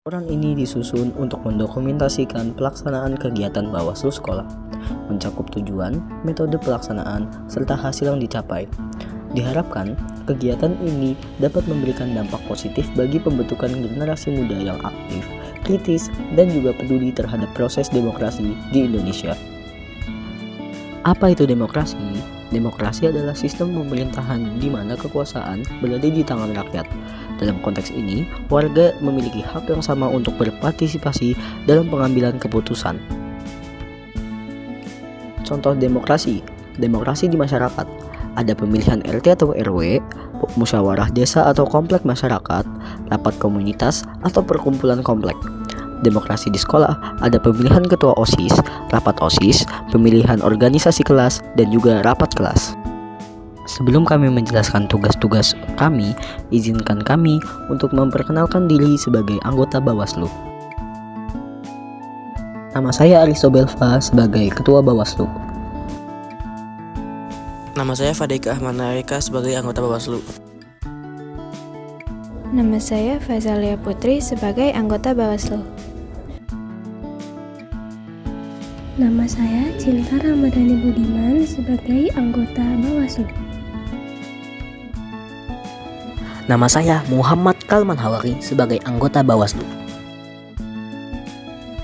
Laporan ini disusun untuk mendokumentasikan pelaksanaan kegiatan Bawaslu sekolah, mencakup tujuan, metode pelaksanaan, serta hasil yang dicapai. Diharapkan, kegiatan ini dapat memberikan dampak positif bagi pembentukan generasi muda yang aktif, kritis, dan juga peduli terhadap proses demokrasi di Indonesia. Apa itu demokrasi? Demokrasi adalah sistem pemerintahan di mana kekuasaan berada di tangan rakyat. Dalam konteks ini, warga memiliki hak yang sama untuk berpartisipasi dalam pengambilan keputusan. Contoh demokrasi di masyarakat. Ada pemilihan RT atau RW, musyawarah desa atau komplek masyarakat, rapat komunitas atau perkumpulan komplek. Demokrasi di sekolah, ada pemilihan ketua OSIS, rapat OSIS, pemilihan organisasi kelas, dan juga rapat kelas. Sebelum kami menjelaskan tugas-tugas kami, izinkan kami untuk memperkenalkan diri sebagai anggota Bawaslu. Nama saya Arisobelva sebagai Ketua Bawaslu. Nama saya Fadika Ahmad Narika sebagai anggota Bawaslu. Nama saya Fazalia Putri sebagai anggota Bawaslu. Nama saya Cinta Ramadhani Budiman sebagai anggota Bawaslu. Nama saya Muhammad Kalman Hawari sebagai anggota Bawaslu.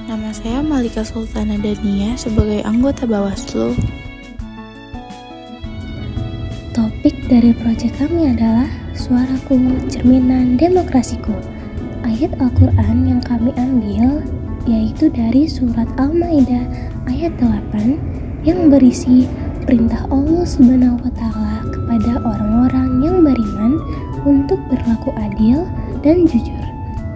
Nama saya Malika Sultana Dania sebagai anggota Bawaslu. Topik dari proyek kami adalah Suaraku, Cerminan Demokrasiku. Ayat Al-Quran yang kami ambil yaitu dari surat Al-Maidah ayat 8 yang berisi perintah Allah Subhanahu wa Ta'ala kepada orang-orang yang beriman untuk berlaku adil dan jujur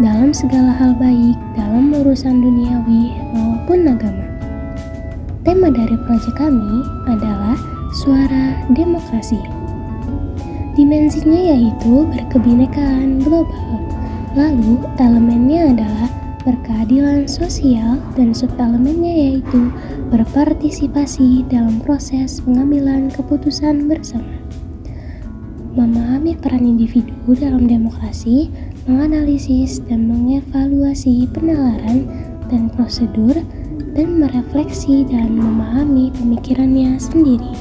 dalam segala hal, baik dalam urusan duniawi maupun agama. Tema dari proyek kami adalah Suara Demokrasi. Dimensinya yaitu berkebinekaan global. Lalu elemennya adalah berkeadilan sosial dan subelemennya yaitu berpartisipasi dalam proses pengambilan keputusan bersama. Memahami peran individu dalam demokrasi, menganalisis dan mengevaluasi penalaran dan prosedur, dan merefleksi dan memahami pemikirannya sendiri.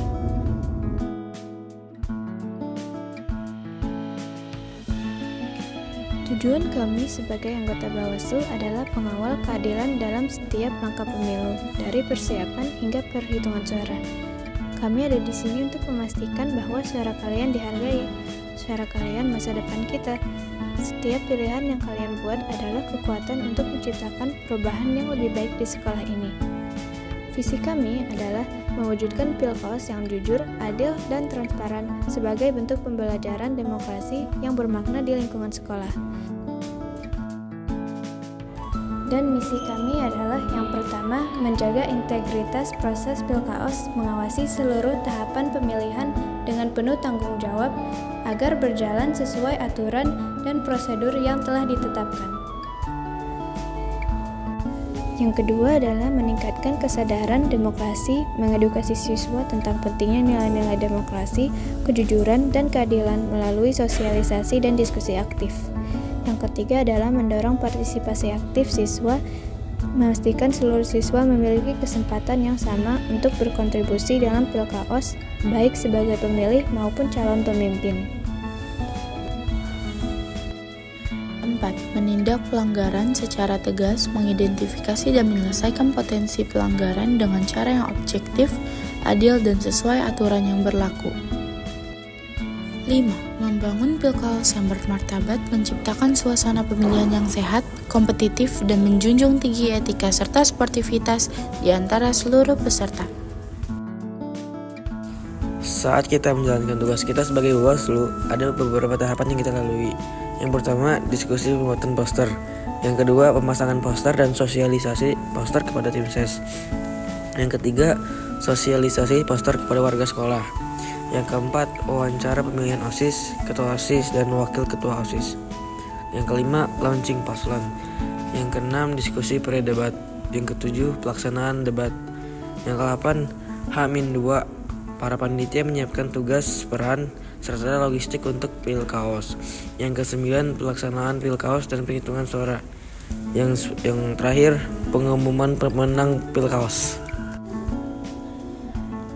Tujuan kami sebagai anggota Bawaslu adalah pengawal keadilan dalam setiap langkah pemilu, dari persiapan hingga perhitungan suara. Kami ada di sini untuk memastikan bahwa suara kalian dihargai, suara kalian masa depan kita. Setiap pilihan yang kalian buat adalah kekuatan untuk menciptakan perubahan yang lebih baik di sekolah ini. Visi kami adalah mewujudkan Pilkos yang jujur, adil, dan transparan sebagai bentuk pembelajaran demokrasi yang bermakna di lingkungan sekolah. Dan misi kami adalah yang pertama, menjaga integritas proses Pilkaos, mengawasi seluruh tahapan pemilihan dengan penuh tanggung jawab agar berjalan sesuai aturan dan prosedur yang telah ditetapkan. Yang kedua adalah meningkatkan kesadaran demokrasi, mengedukasi siswa tentang pentingnya nilai-nilai demokrasi, kejujuran, dan keadilan melalui sosialisasi dan diskusi aktif. Yang ketiga adalah mendorong partisipasi aktif siswa, memastikan seluruh siswa memiliki kesempatan yang sama untuk berkontribusi dalam Pilkaos, baik sebagai pemilih maupun calon pemimpin. 4. Menindak pelanggaran secara tegas, mengidentifikasi dan menyelesaikan potensi pelanggaran dengan cara yang objektif, adil, dan sesuai aturan yang berlaku. 5. Membangun Pilkaos yang bermartabat, menciptakan suasana pemilihan yang sehat, kompetitif, dan menjunjung tinggi etika serta sportivitas di antara seluruh peserta. Saat kita menjalankan tugas kita sebagai Bawaslu, ada beberapa tahapan yang kita lalui. Yang pertama, diskusi pembuatan poster. Yang kedua, pemasangan poster dan sosialisasi poster kepada tim ses. Yang ketiga, sosialisasi poster kepada warga sekolah. Yang keempat, wawancara pemilihan OSIS, ketua OSIS, dan wakil ketua OSIS. Yang kelima, launching paslon. Yang keenam, diskusi pre-debat. Yang ketujuh, pelaksanaan debat. Yang ke-8, H-2, para panitia menyiapkan tugas, peran, serta logistik untuk Pilkaos. Yang ke-9, pelaksanaan Pilkaos dan penghitungan suara. Yang terakhir, pengumuman pemenang Pilkaos.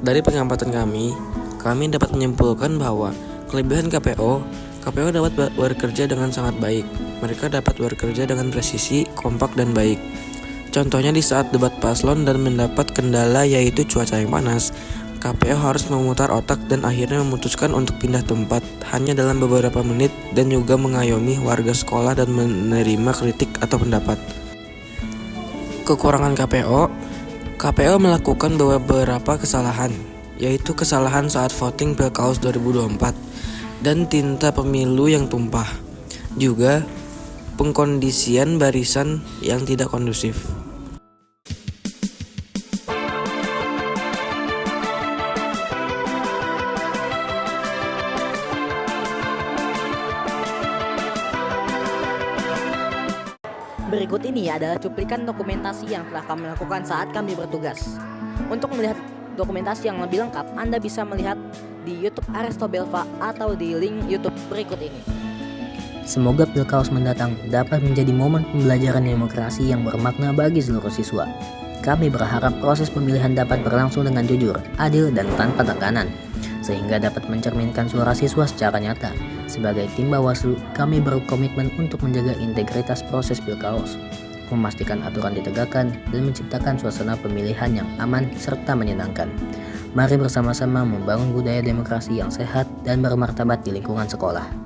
Dari pengamatan kami dapat menyimpulkan bahwa kelebihan KPO dapat bekerja dengan sangat baik. Mereka dapat bekerja dengan presisi, kompak, dan baik. Contohnya di saat debat paslon dan mendapat kendala yaitu cuaca yang panas, KPO harus memutar otak dan akhirnya memutuskan untuk pindah tempat hanya dalam beberapa menit dan juga mengayomi warga sekolah dan menerima kritik atau pendapat. Kekurangan KPO melakukan beberapa kesalahan, yaitu kesalahan saat voting Pilkaos 2024 dan tinta pemilu yang tumpah, juga pengkondisian barisan yang tidak kondusif. Berikut ini adalah cuplikan dokumentasi yang telah kami lakukan saat kami bertugas. Untuk melihat dokumentasi yang lebih lengkap, Anda bisa melihat di YouTube Aresto Belva atau di link YouTube berikut ini. Semoga Pilkaos mendatang dapat menjadi momen pembelajaran demokrasi yang bermakna bagi seluruh siswa. Kami berharap proses pemilihan dapat berlangsung dengan jujur, adil, dan tanpa tekanan, sehingga dapat mencerminkan suara siswa secara nyata. Sebagai tim Bawaslu, kami berkomitmen untuk menjaga integritas proses Pilkaos, memastikan aturan ditegakkan, dan menciptakan suasana pemilihan yang aman serta menyenangkan. Mari bersama-sama membangun budaya demokrasi yang sehat dan bermartabat di lingkungan sekolah.